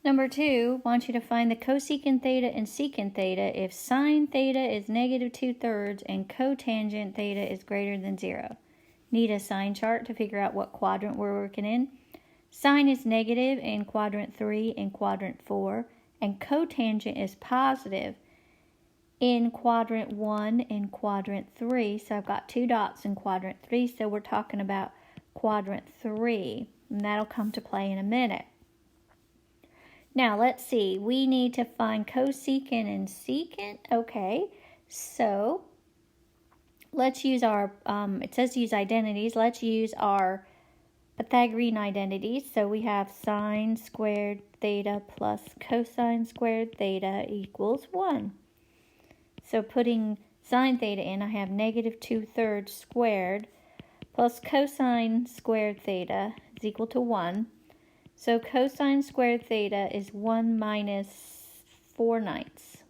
Number 2, want you to find the cosecant theta and secant theta if sine theta is negative 2/3 and cotangent theta is greater than 0. Need a sine chart to figure out what quadrant we're working in. Sine is negative in quadrant 3 and quadrant 4, and cotangent is positive in quadrant 1 and quadrant 3. So I've got 2 dots in quadrant 3, so we're talking about quadrant 3, and that'll come to play in a minute. Now let's see, we need to find cosecant and secant. Okay, so let's use our, it says use identities. Let's use our Pythagorean identities. So we have sine squared theta plus cosine squared theta equals 1. So putting sine theta in, I have negative 2/3 squared plus cosine squared theta is equal to 1. So cosine squared theta is 1 minus 4/9.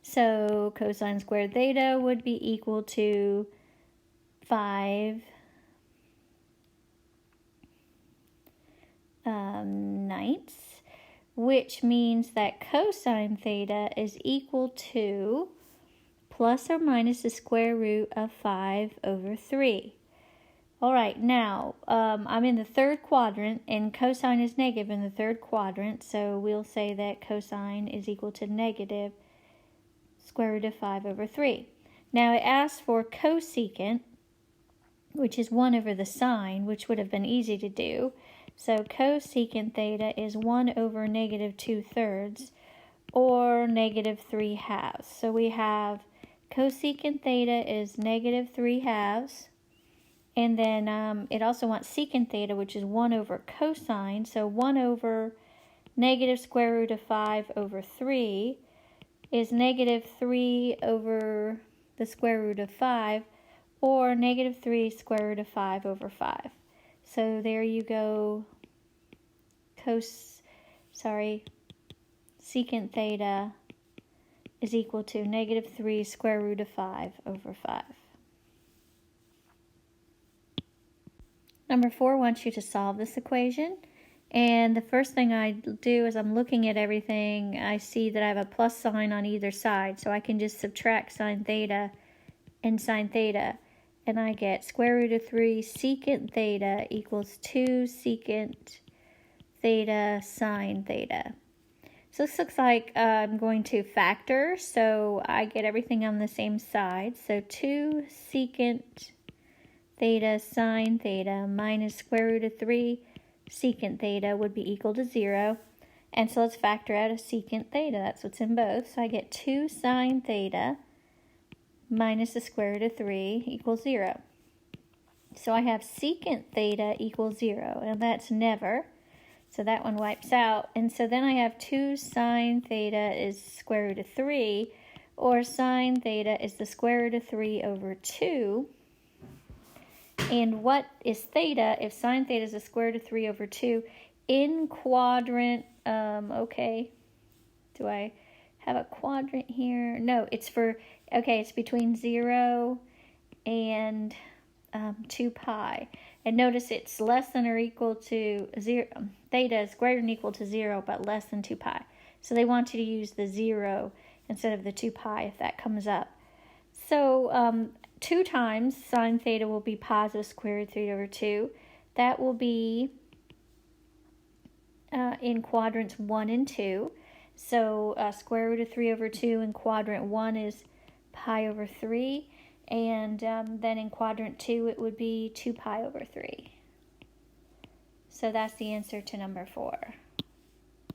So cosine squared theta would be equal to 5/9, which means that cosine theta is equal to plus or minus the square root of 5/3. All right, now I'm in the third quadrant, and cosine is negative in the third quadrant, so we'll say that cosine is equal to negative square root of 5/3. Now it asks for cosecant, which is 1 over the sine, which would have been easy to do. So cosecant theta is 1 over negative 2/3, or negative 3/2. So we have cosecant theta is negative 3/2. And then it also wants secant theta, which is 1 over cosine. So 1 over negative square root of 5/3 is negative 3 over the square root of 5, or negative 3 square root of 5/5. So there you go. Secant theta is equal to negative 3 square root of 5/5. Number 4 wants you to solve this equation. And the first thing I do is I'm looking at everything. I see that I have a plus sign on either side. So I can just subtract sine theta and sine theta. And I get square root of 3 secant theta equals 2 secant theta sine theta. So this looks like I'm going to factor. So I get everything on the same side. So 2 secant theta sine theta minus square root of 3 secant theta would be equal to 0. And so let's factor out a secant theta. That's what's in both. So I get 2 sine theta minus the square root of 3 equals 0. So I have secant theta equals 0, and that's never. So that one wipes out. And so then I have 2 sine theta is square root of 3, or sine theta is the square root of 3/2. And what is theta if sine theta is the square root of 3/2 in quadrant, okay, do I have a quadrant here? No, it's for, okay, it's between 0 and 2 pi. And notice it's less than or equal to 0, theta is greater than or equal to 0, but less than 2 pi. So they want you to use the 0 instead of the 2 pi if that comes up. So 2 times sine theta will be positive square root of 3/2. That will be in quadrants 1 and 2. So square root of 3/2 in quadrant 1 is pi/3. And then in quadrant 2 it would be 2 pi/3. So that's the answer to number 4.